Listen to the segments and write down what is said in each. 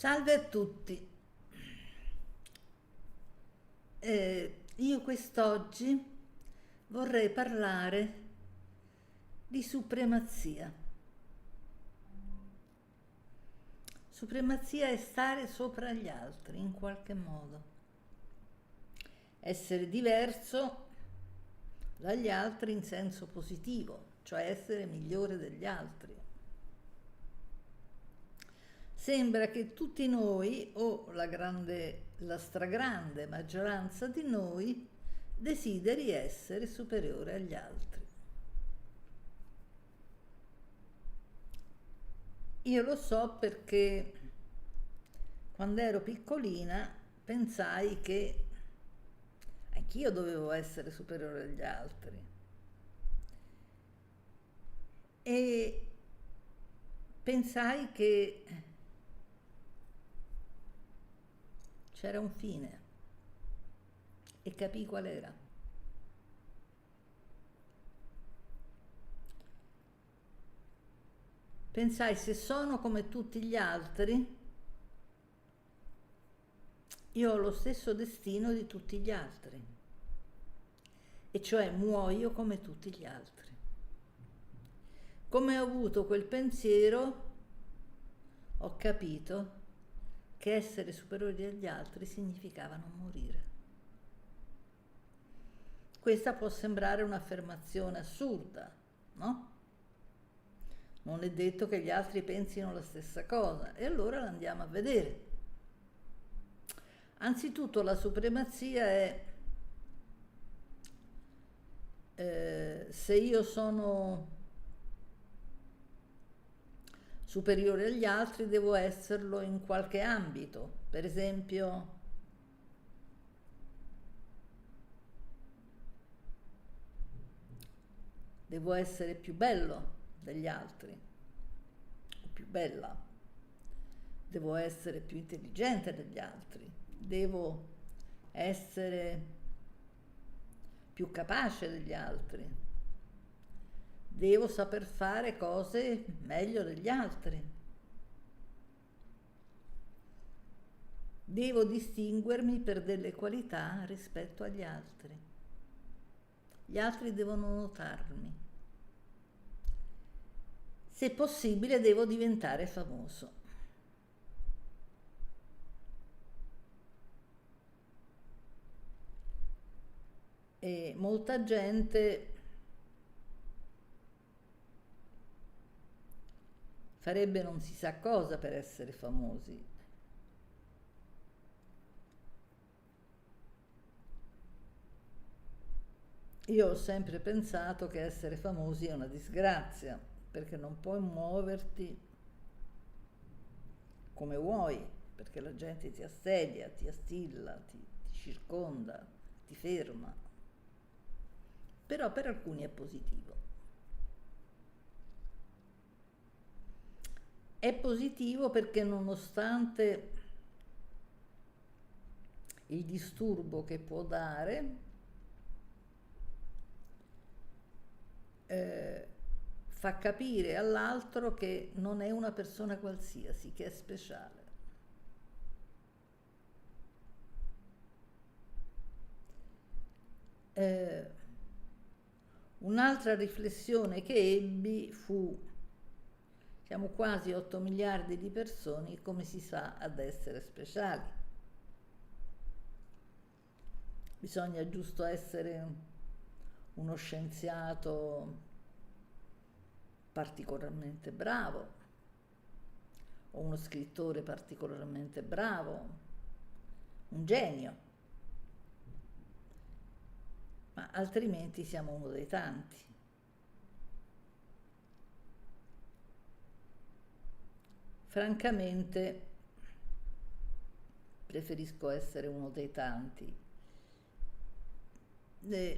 Salve a tutti. Io quest'oggi vorrei parlare di supremazia. Supremazia è stare sopra gli altri in qualche modo, essere diverso dagli altri in senso positivo, cioè essere migliore degli altri. Sembra che tutti noi, o la stragrande maggioranza di noi, desideri essere superiore agli altri. Io lo so perché quando ero piccolina pensai che anch'io dovevo essere superiore agli altri e pensai che c'era un fine e capii qual era. Pensai, se sono come tutti gli altri, io ho lo stesso destino di tutti gli altri, e cioè muoio come tutti gli altri. Come ho avuto quel pensiero, ho capito che essere superiori agli altri significava non morire. Questa può sembrare un'affermazione assurda, no? Non è detto che gli altri pensino la stessa cosa, e allora la andiamo a vedere. Anzitutto la supremazia è se io sono superiore agli altri devo esserlo in qualche ambito, per esempio devo essere più bello degli altri o più bella, devo essere più intelligente degli altri, devo essere più capace degli altri, devo saper fare cose meglio degli altri, devo distinguermi per delle qualità rispetto agli altri, gli altri devono notarmi, se possibile devo diventare famoso. E molta gente farebbe non si sa cosa per essere famosi. Io ho sempre pensato che essere famosi è una disgrazia, perché non puoi muoverti come vuoi, perché la gente ti assedia, ti astilla, ti circonda, ti ferma. Però per alcuni è positivo. È positivo perché nonostante il disturbo che può dare, fa capire all'altro che non è una persona qualsiasi, che è speciale. Un'altra riflessione che ebbi fu: siamo quasi 8 miliardi di persone, come si fa ad essere speciali? Bisogna giusto essere uno scienziato particolarmente bravo o uno scrittore particolarmente bravo, un genio, ma altrimenti siamo uno dei tanti. Francamente preferisco essere uno dei tanti.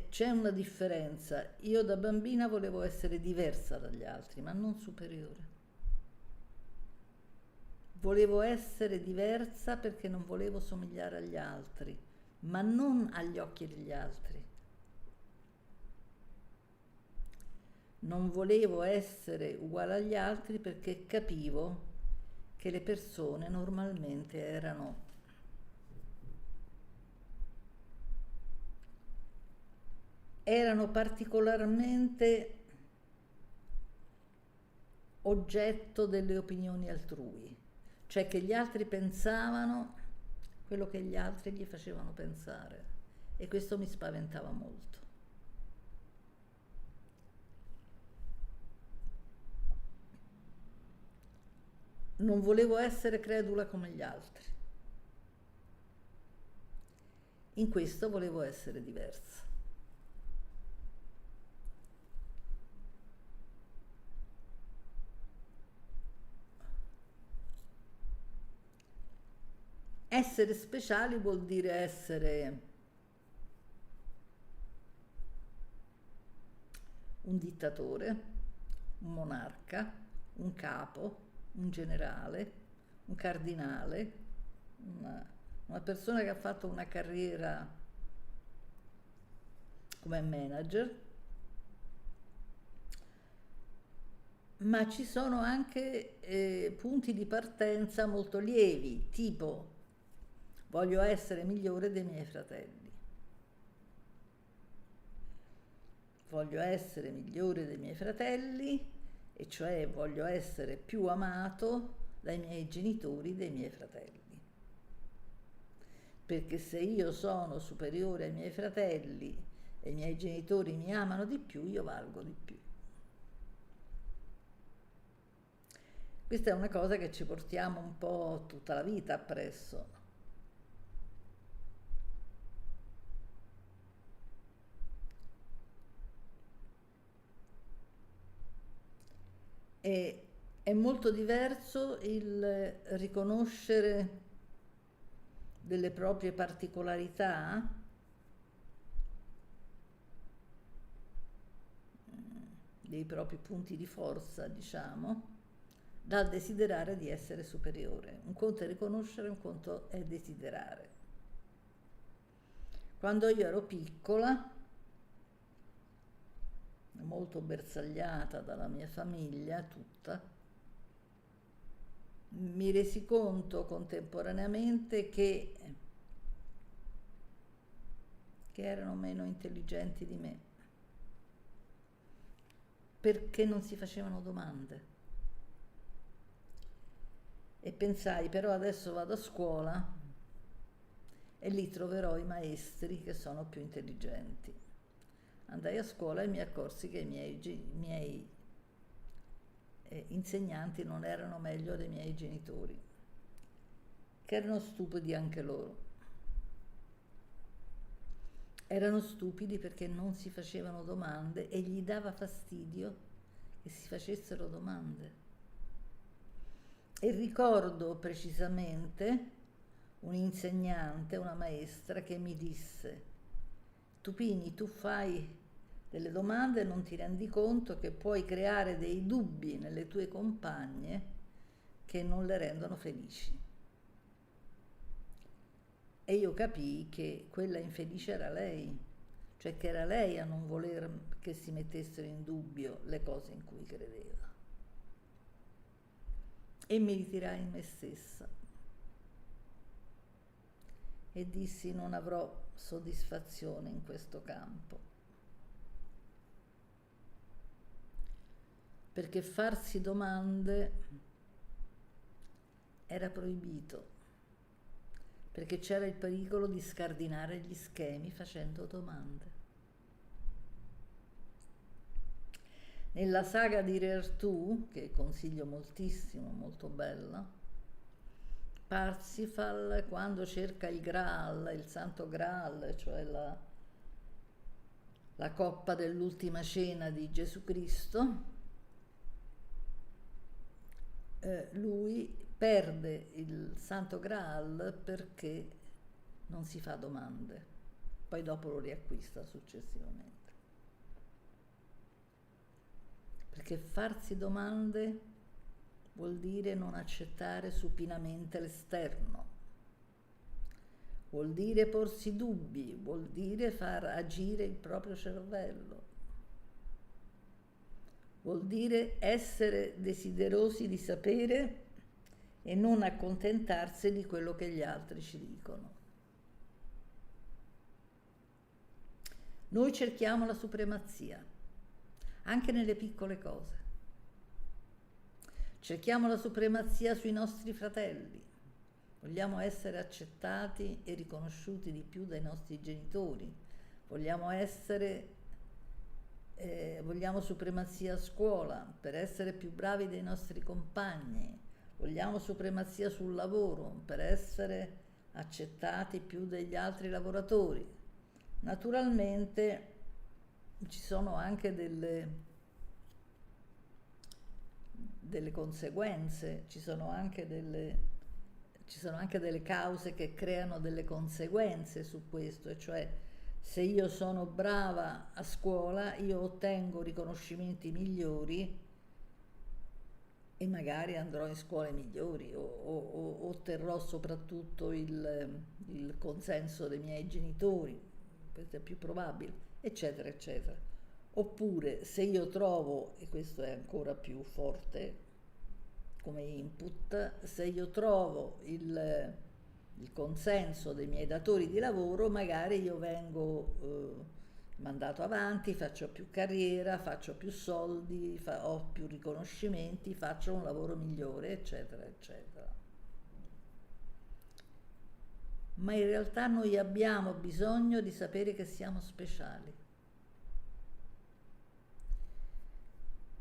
C'è una differenza. Io da bambina volevo essere diversa dagli altri, ma non superiore. Volevo essere diversa perché non volevo somigliare agli altri, ma non agli occhi degli altri. Non volevo essere uguale agli altri perché capivo che le persone normalmente erano particolarmente oggetto delle opinioni altrui, cioè che gli altri pensavano quello che gli altri gli facevano pensare, e questo mi spaventava molto. Non volevo essere credula come gli altri, in questo volevo essere diversa. Essere speciali vuol dire essere un dittatore, un monarca, un capo, un generale, un cardinale, una persona che ha fatto una carriera come manager, ma ci sono anche punti di partenza molto lievi, tipo voglio essere migliore dei miei fratelli, voglio essere migliore dei miei fratelli, e cioè voglio essere più amato dai miei genitori dei miei fratelli. Perché se io sono superiore ai miei fratelli e i miei genitori mi amano di più, io valgo di più. Questa è una cosa che ci portiamo un po' tutta la vita appresso. E è molto diverso il riconoscere delle proprie particolarità, dei propri punti di forza, diciamo, dal desiderare di essere superiore. Un conto è riconoscere, un conto è desiderare. Quando io ero piccola, molto bersagliata dalla mia famiglia tutta, mi resi conto contemporaneamente che erano meno intelligenti di me, perché non si facevano domande. E pensai, però adesso vado a scuola e lì troverò i maestri che sono più intelligenti. Andai a scuola e mi accorsi che i miei insegnanti non erano meglio dei miei genitori, che erano stupidi anche loro. Erano stupidi perché non si facevano domande e gli dava fastidio che si facessero domande. E ricordo precisamente un insegnante, una maestra, che mi disse: Tupini, tu fai delle domande e non ti rendi conto che puoi creare dei dubbi nelle tue compagne che non le rendono felici. E io capii che quella infelice era lei, cioè che era lei a non voler che si mettessero in dubbio le cose in cui credeva. E mi ritirai in me stessa e dissi: non avrò soddisfazione in questo campo, perché farsi domande era proibito, perché c'era il pericolo di scardinare gli schemi facendo domande. Nella saga di Re Artù, che consiglio moltissimo, molto bella, Parsifal, quando cerca il Graal, il Santo Graal, cioè la coppa dell'ultima cena di Gesù Cristo, lui perde il Santo Graal perché non si fa domande, poi dopo lo riacquista successivamente. Perché farsi domande vuol dire non accettare supinamente l'esterno, vuol dire porsi dubbi, vuol dire far agire il proprio cervello, vuol dire essere desiderosi di sapere e non accontentarsi di quello che gli altri ci dicono. Noi cerchiamo la supremazia, anche nelle piccole cose. Cerchiamo la supremazia sui nostri fratelli. Vogliamo essere accettati e riconosciuti di più dai nostri genitori. Vogliamo supremazia a scuola per essere più bravi dei nostri compagni. Vogliamo supremazia sul lavoro per essere accettati più degli altri lavoratori. Naturalmente ci sono anche delle conseguenze, ci sono anche delle cause che creano delle conseguenze su questo, e cioè se io sono brava a scuola io ottengo riconoscimenti migliori e magari andrò in scuole migliori o otterrò soprattutto il consenso dei miei genitori, questo è più probabile, eccetera, eccetera. Oppure se io trovo, e questo è ancora più forte come input, se io trovo il consenso dei miei datori di lavoro, magari io vengo mandato avanti, faccio più carriera, faccio più soldi, ho più riconoscimenti, faccio un lavoro migliore, eccetera, eccetera. Ma in realtà noi abbiamo bisogno di sapere che siamo speciali.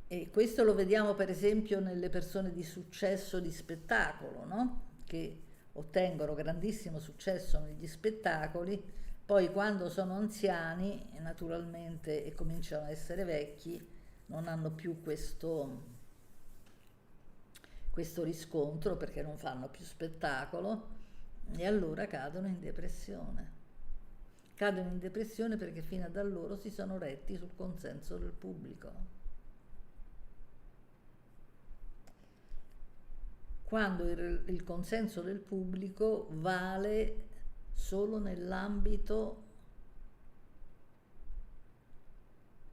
E questo lo vediamo per esempio nelle persone di successo di spettacolo, no? Che ottengono grandissimo successo negli spettacoli, poi quando sono anziani naturalmente e cominciano a essere vecchi non hanno più questo riscontro perché non fanno più spettacolo e allora cadono in depressione. Cadono in depressione perché fino ad allora si sono retti sul consenso del pubblico. Quando il consenso del pubblico vale solo nell'ambito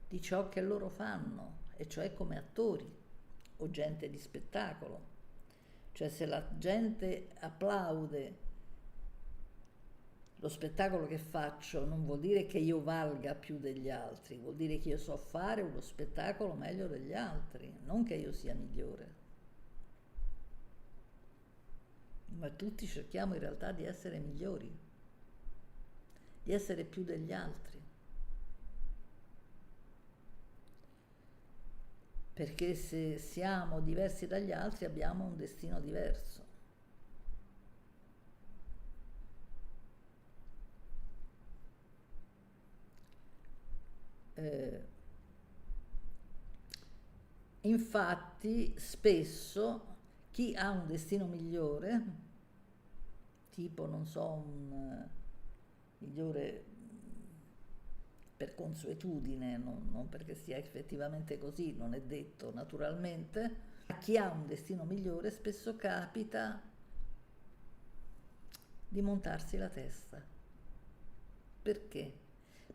di ciò che loro fanno, e cioè come attori o gente di spettacolo. Cioè se la gente applaude lo spettacolo che faccio non vuol dire che io valga più degli altri, vuol dire che io so fare uno spettacolo meglio degli altri, non che io sia migliore. Ma tutti cerchiamo in realtà di essere migliori, di essere più degli altri, perché se siamo diversi dagli altri abbiamo un destino diverso. Infatti spesso chi ha un destino migliore, tipo non so, un migliore per consuetudine, non perché sia effettivamente così, non è detto naturalmente, a chi ha un destino migliore spesso capita di montarsi la testa. Perché?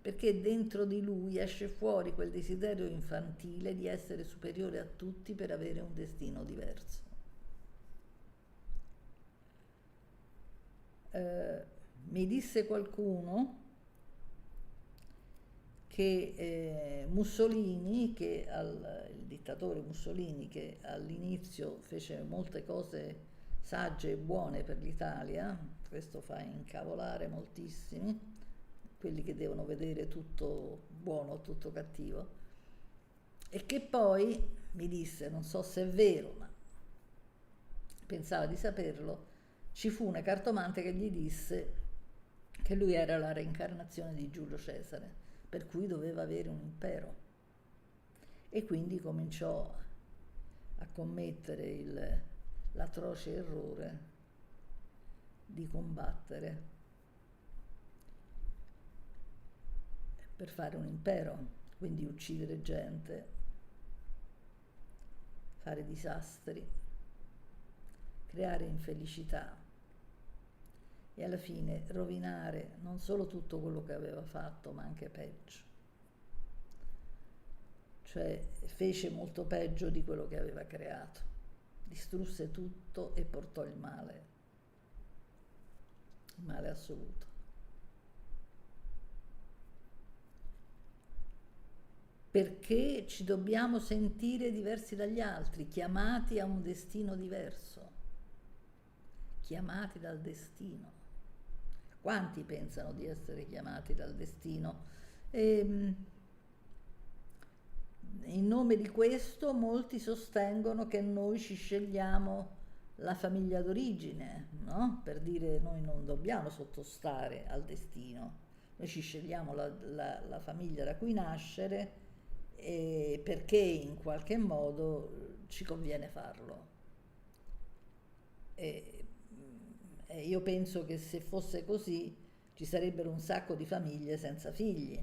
Perché dentro di lui esce fuori quel desiderio infantile di essere superiore a tutti per avere un destino diverso. Mi disse qualcuno che Mussolini, il dittatore Mussolini, che all'inizio fece molte cose sagge e buone per l'Italia, questo fa incavolare moltissimi, quelli che devono vedere tutto buono, tutto cattivo, e che poi mi disse, non so se è vero, ma pensava di saperlo, ci fu una cartomante che gli disse che lui era la reincarnazione di Giulio Cesare, per cui doveva avere un impero, e quindi cominciò a commettere l'atroce errore di combattere per fare un impero, quindi uccidere gente, fare disastri, creare infelicità e alla fine rovinare non solo tutto quello che aveva fatto, ma anche peggio. Cioè fece molto peggio di quello che aveva creato. distrusse tutto e portò il male assoluto. Perché ci dobbiamo sentire diversi dagli altri, chiamati a un destino diverso, chiamati dal destino. Quanti pensano di essere chiamati dal destino? E, in nome di questo molti sostengono che noi ci scegliamo la famiglia d'origine, no? Per dire noi non dobbiamo sottostare al destino, noi ci scegliamo la famiglia da cui nascere perché in qualche modo ci conviene farlo. E io penso che se fosse così ci sarebbero un sacco di famiglie senza figli.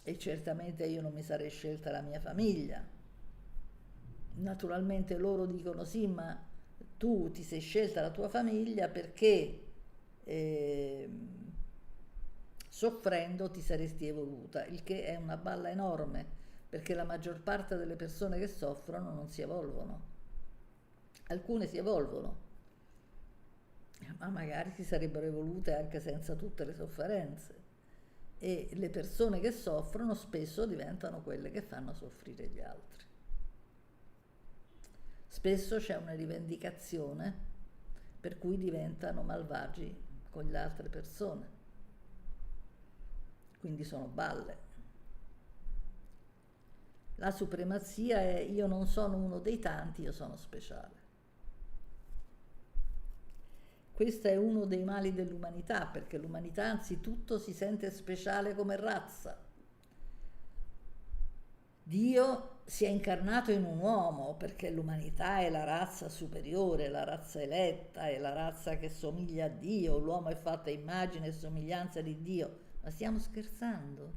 E certamente io non mi sarei scelta la mia famiglia. Naturalmente loro dicono sì, ma tu ti sei scelta la tua famiglia perché soffrendo ti saresti evoluta, il che è una balla enorme, perché la maggior parte delle persone che soffrono non si evolvono. Alcune si evolvono, ma magari si sarebbero evolute anche senza tutte le sofferenze. E le persone che soffrono spesso diventano quelle che fanno soffrire gli altri. Spesso c'è una rivendicazione per cui diventano malvagi con le altre persone. Quindi sono balle. La supremazia è io non sono uno dei tanti, io sono speciale. Questo è uno dei mali dell'umanità, perché l'umanità anzitutto si sente speciale come razza. Dio si è incarnato in un uomo perché l'umanità è la razza superiore, la razza eletta, è la razza che somiglia a Dio, l'uomo è fatto a immagine e somiglianza di Dio. Ma stiamo scherzando?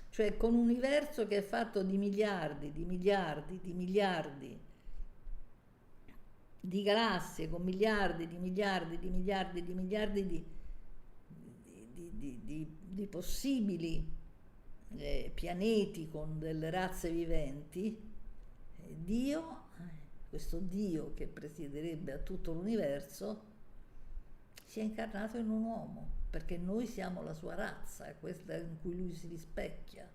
Cioè con un universo che è fatto di miliardi, di miliardi, di miliardi di galassie, con miliardi di miliardi di miliardi di miliardi di possibili pianeti con delle razze viventi, Dio, questo Dio che presiederebbe a tutto l'universo, si è incarnato in un uomo, perché noi siamo la sua razza, è questa in cui lui si rispecchia,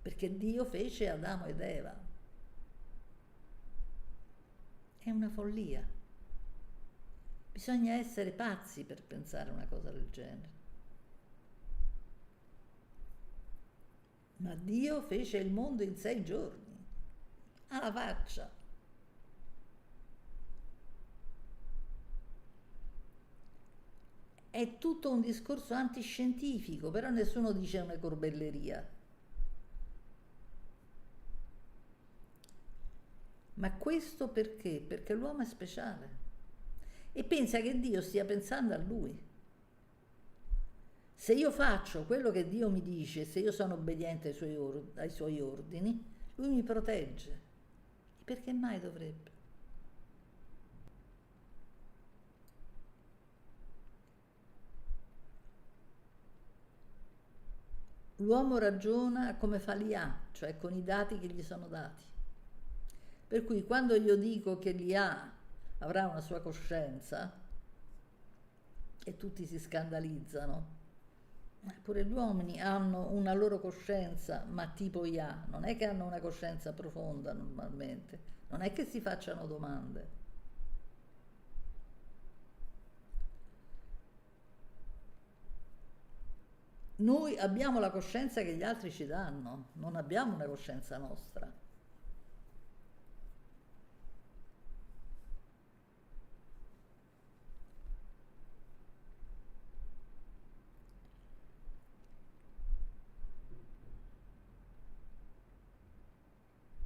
perché Dio fece Adamo ed Eva. È una follia. Bisogna essere pazzi per pensare una cosa del genere. Ma Dio fece il mondo in 6 giorni, alla faccia. È tutto un discorso antiscientifico, però nessuno dice una corbelleria. Ma questo perché? Perché l'uomo è speciale e pensa che Dio stia pensando a lui. Se io faccio quello che Dio mi dice, se io sono obbediente ai suoi ordini, lui mi protegge. E perché mai dovrebbe? L'uomo ragiona come fa l'IA, cioè con i dati che gli sono dati. Per cui quando io dico che l'IA avrà una sua coscienza e tutti si scandalizzano, pure gli uomini hanno una loro coscienza, ma tipo IA, non è che hanno una coscienza profonda normalmente, non è che si facciano domande. Noi abbiamo la coscienza che gli altri ci danno, non abbiamo una coscienza nostra.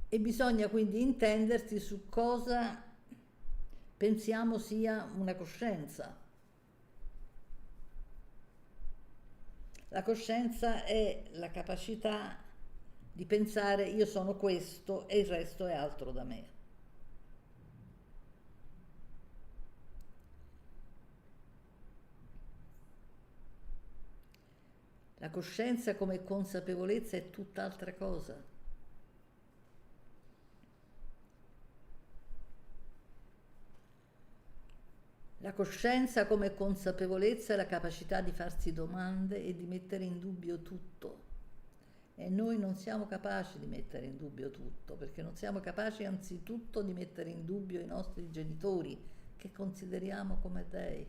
E bisogna quindi intendersi su cosa pensiamo sia una coscienza. La coscienza è la capacità di pensare io sono questo e il resto è altro da me. La coscienza come consapevolezza è tutt'altra cosa. La coscienza come consapevolezza è la capacità di farsi domande e di mettere in dubbio tutto. E noi non siamo capaci di mettere in dubbio tutto, perché non siamo capaci anzitutto di mettere in dubbio i nostri genitori, che consideriamo come dei.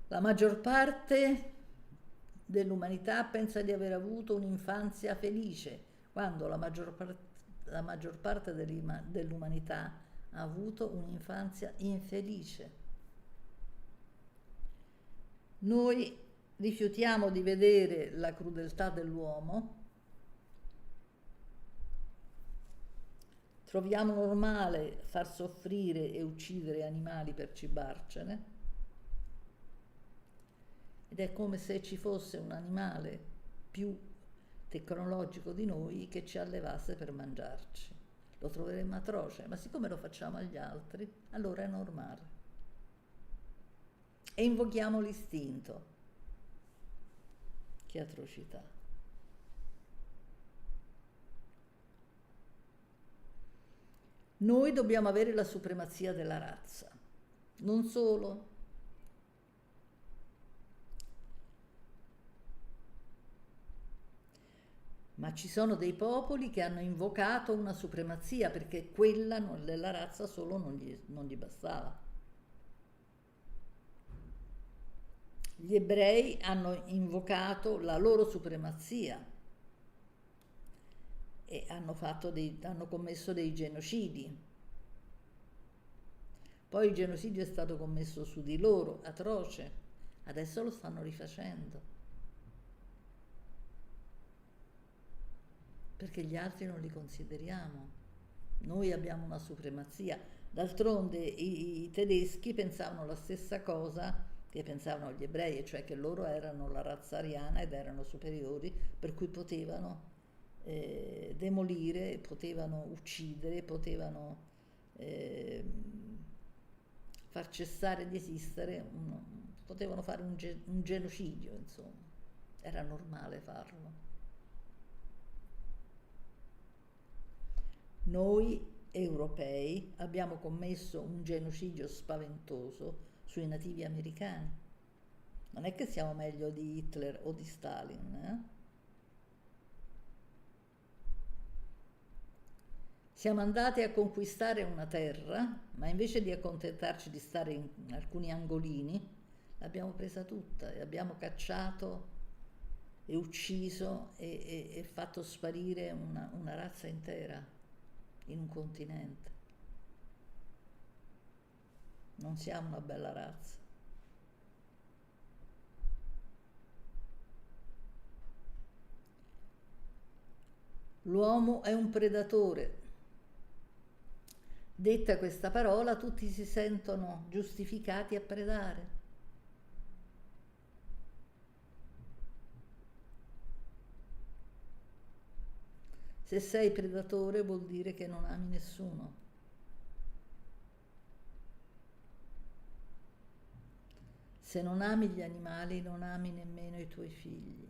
La maggior parte dell'umanità pensa di aver avuto un'infanzia felice, quando la maggior parte dell'umanità ha avuto un'infanzia infelice. Noi rifiutiamo di vedere la crudeltà dell'uomo, troviamo normale far soffrire e uccidere animali per cibarcene, ed è come se ci fosse un animale più tecnologico di noi che ci allevasse per mangiarci. Lo troveremmo atroce, ma siccome lo facciamo agli altri, allora è normale. E invochiamo l'istinto. Che atrocità. Noi dobbiamo avere la supremazia della razza. Non solo. Ma ci sono dei popoli che hanno invocato una supremazia perché quella della razza solo non gli bastava. Gli ebrei hanno invocato la loro supremazia e hanno commesso dei genocidi. Poi il genocidio è stato commesso su di loro, atroce. Adesso lo stanno rifacendo. Perché gli altri non li consideriamo. Noi abbiamo una supremazia. D'altronde i tedeschi pensavano la stessa cosa che pensavano gli ebrei, cioè che loro erano la razza ariana ed erano superiori, per cui potevano demolire, potevano uccidere, potevano far cessare di esistere, potevano fare un genocidio, insomma. Era normale farlo. Noi europei abbiamo commesso un genocidio spaventoso sui nativi americani. Non è che siamo meglio di Hitler o di Stalin, eh? Siamo andati a conquistare una terra, ma invece di accontentarci di stare in alcuni angolini, l'abbiamo presa tutta e abbiamo cacciato e ucciso e fatto sparire una razza intera in un continente. Non siamo una bella razza. L'uomo è un predatore. Detta questa parola, tutti si sentono giustificati a predare. Se sei predatore vuol dire che non ami nessuno. Se non ami gli animali, non ami nemmeno i tuoi figli.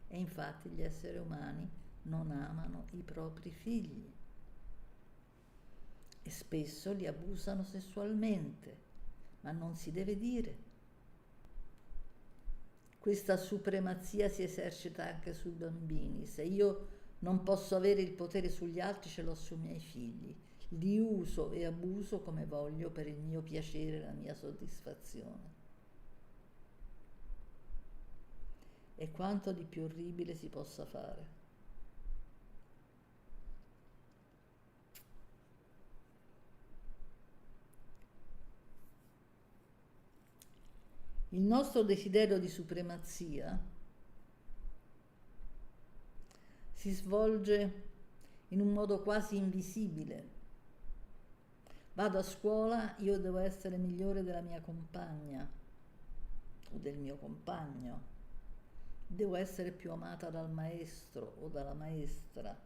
E infatti gli esseri umani non amano i propri figli e spesso li abusano sessualmente, ma non si deve dire. Questa supremazia si esercita anche sui bambini. Se io non posso avere il potere sugli altri, ce l'ho sui miei figli. Li uso e abuso come voglio per il mio piacere e la mia soddisfazione. E quanto di più orribile si possa fare. Il nostro desiderio di supremazia si svolge in un modo quasi invisibile. Vado a scuola, io devo essere migliore della mia compagna o del mio compagno. Devo essere più amata dal maestro o dalla maestra.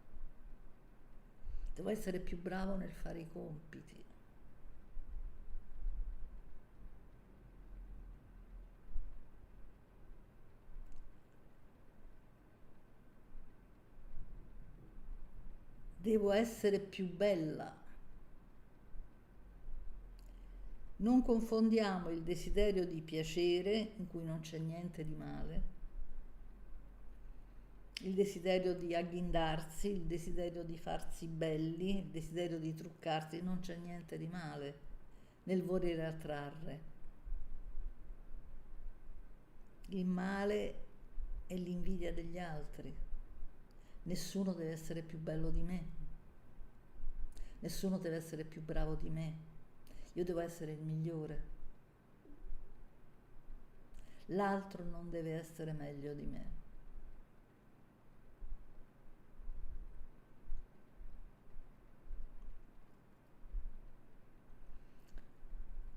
Devo essere più bravo nel fare i compiti. Devo essere più bella. Non confondiamo il desiderio di piacere, in cui non c'è niente di male, il desiderio di agghindarsi, il desiderio di farsi belli, il desiderio di truccarsi, non c'è niente di male nel volere attrarre. Il male è l'invidia degli altri. Nessuno deve essere più bello di me, nessuno deve essere più bravo di me, io devo essere il migliore. L'altro non deve essere meglio di me.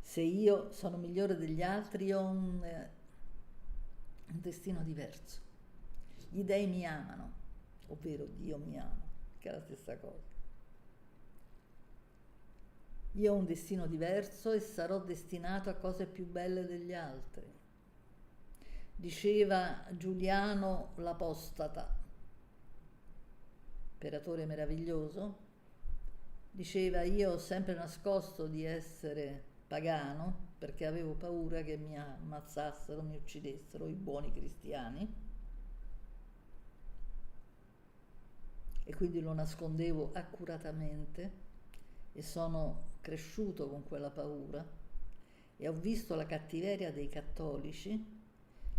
Se io sono migliore degli altri, io ho un destino diverso. Gli dei mi amano, ovvero Dio mi ama, che è la stessa cosa. Io ho un destino diverso e sarò destinato a cose più belle degli altri. Diceva Giuliano l'Apostata, imperatore meraviglioso, diceva: io ho sempre nascosto di essere pagano perché avevo paura che mi ammazzassero, mi uccidessero i buoni cristiani, e quindi lo nascondevo accuratamente e sono cresciuto con quella paura e ho visto la cattiveria dei cattolici,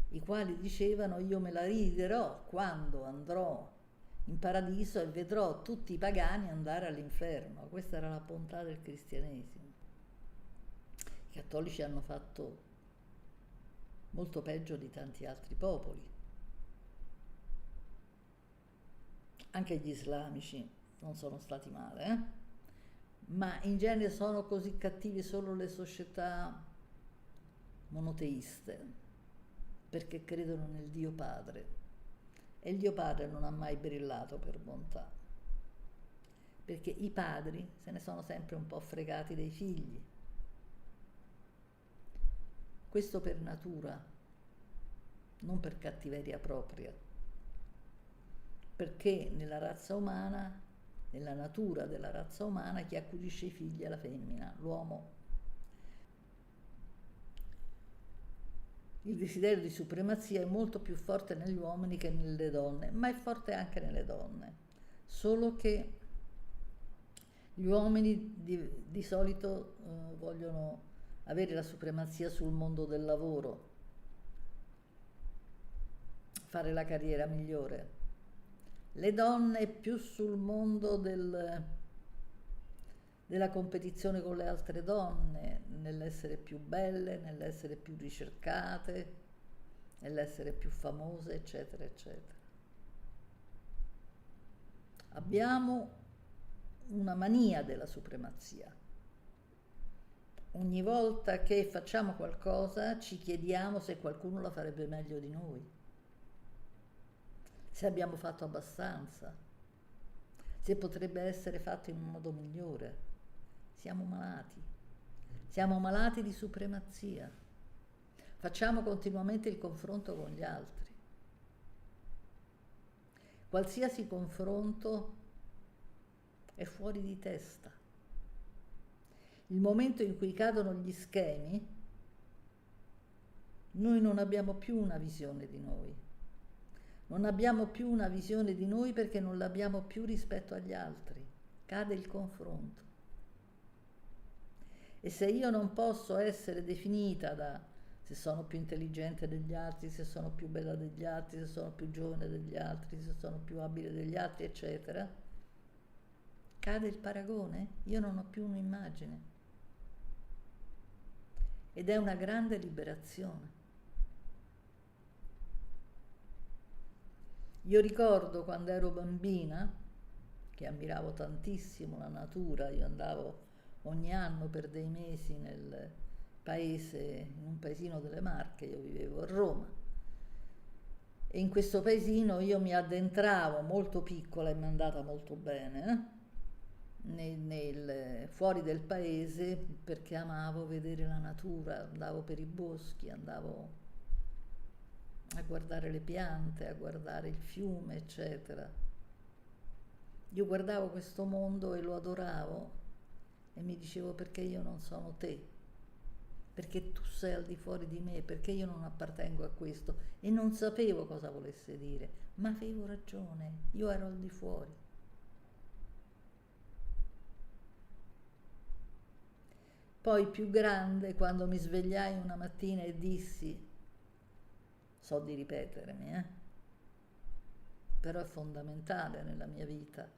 i quali dicevano: io me la riderò quando andrò in paradiso e vedrò tutti i pagani andare all'inferno. Questa era la bontà del cristianesimo. I cattolici hanno fatto molto peggio di tanti altri popoli, anche gli islamici non sono stati male, ma in genere sono così cattivi solo le società monoteiste, perché credono nel Dio Padre, e il Dio Padre non ha mai brillato per bontà, perché i padri se ne sono sempre un po' fregati dei figli. Questo per natura, non per cattiveria propria, perché nella razza umana, nella natura della razza umana, chi accudisce i figli è la femmina, l'uomo. Il desiderio di supremazia è molto più forte negli uomini che nelle donne, ma è forte anche nelle donne, solo che gli uomini di solito vogliono avere la supremazia sul mondo del lavoro, fare la carriera migliore. Le donne più sul mondo della competizione con le altre donne, nell'essere più belle, nell'essere più ricercate, nell'essere più famose, eccetera, eccetera. Abbiamo una mania della supremazia. Ogni volta che facciamo qualcosa ci chiediamo se qualcuno la farebbe meglio di noi, se abbiamo fatto abbastanza, se potrebbe essere fatto in un modo migliore. Siamo malati di supremazia, facciamo continuamente il confronto con gli altri. Qualsiasi confronto è fuori di testa. Il momento in cui cadono gli schemi, noi non abbiamo più una visione di noi. Non abbiamo più una visione di noi perché non l'abbiamo più rispetto agli altri. Cade il confronto. E se io non posso essere definita da se sono più intelligente degli altri, se sono più bella degli altri, se sono più giovane degli altri, se sono più abile degli altri, eccetera, cade il paragone, io non ho più un'immagine. Ed è una grande liberazione. Io ricordo quando ero bambina, che ammiravo tantissimo la natura, io andavo ogni anno per dei mesi nel paese, in un paesino delle Marche, io vivevo a Roma, e in questo paesino io mi addentravo molto piccola e mi è andata molto bene, fuori del paese, perché amavo vedere la natura, andavo per i boschi, andavo a guardare le piante, a guardare il fiume, eccetera. Io guardavo questo mondo e lo adoravo e mi dicevo: perché io non sono te? perché tu sei al di fuori di me, perché io non appartengo a questo e non sapevo cosa volesse dire, ma avevo ragione, io ero al di fuori. Poi più grande, quando mi svegliai una mattina e dissi, so di ripetermi, però è fondamentale nella mia vita.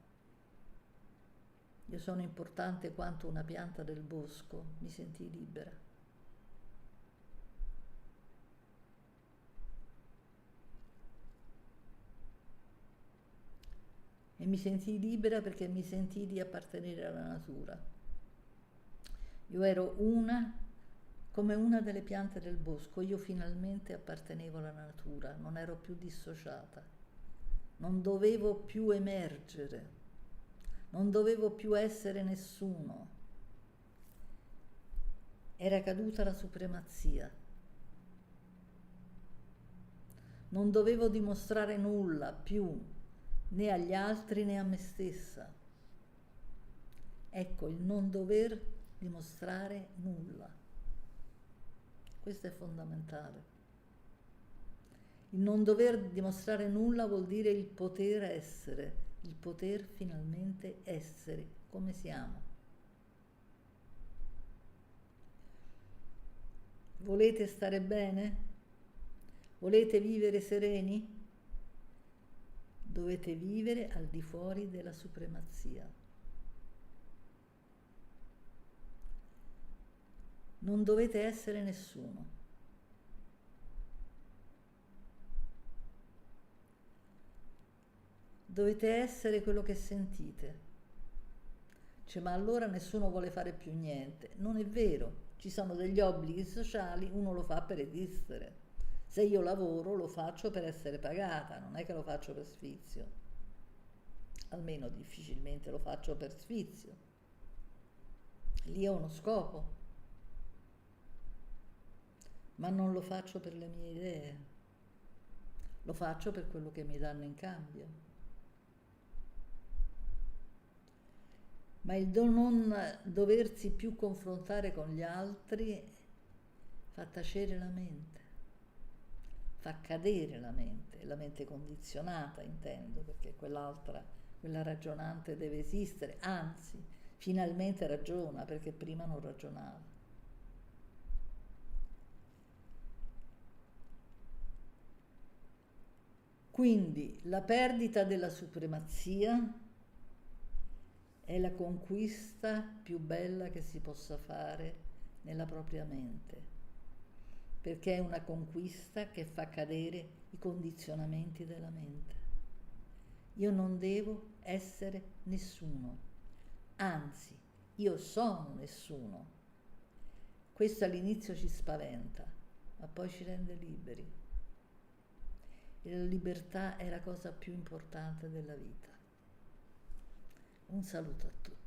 Io sono importante quanto una pianta del bosco, mi sentii libera. E mi sentii libera perché mi sentii di appartenere alla natura. Io ero come una delle piante del bosco, io finalmente appartenevo alla natura, non ero più dissociata, non dovevo più emergere, non dovevo più essere nessuno. Era caduta la supremazia. Non dovevo dimostrare nulla più, né agli altri né a me stessa. Ecco, il non dover dimostrare nulla. Questo è fondamentale. Il non dover dimostrare nulla vuol dire il poter essere, il poter finalmente essere come siamo. Volete stare bene? Volete vivere sereni? Dovete vivere al di fuori della supremazia. Non dovete essere nessuno. Dovete essere quello che sentite. Cioè, ma allora nessuno vuole fare più niente. Non è vero, ci sono degli obblighi sociali, uno lo fa per esistere. Se io lavoro lo faccio per essere pagata, non è che lo faccio per sfizio. Almeno difficilmente lo faccio per sfizio. Lì ho uno scopo. Ma non lo faccio per le mie idee, lo faccio per quello che mi danno in cambio. Ma il non doversi più confrontare con gli altri fa tacere la mente, fa cadere la mente condizionata intendo, perché quell'altra, quella ragionante deve esistere, anzi, finalmente ragiona perché prima non ragionava. Quindi la perdita della supremazia è la conquista più bella che si possa fare nella propria mente, perché è una conquista che fa cadere i condizionamenti della mente. Io non devo essere nessuno, anzi, io sono nessuno. Questo all'inizio ci spaventa, ma poi ci rende liberi. E la libertà è la cosa più importante della vita. Un saluto a tutti.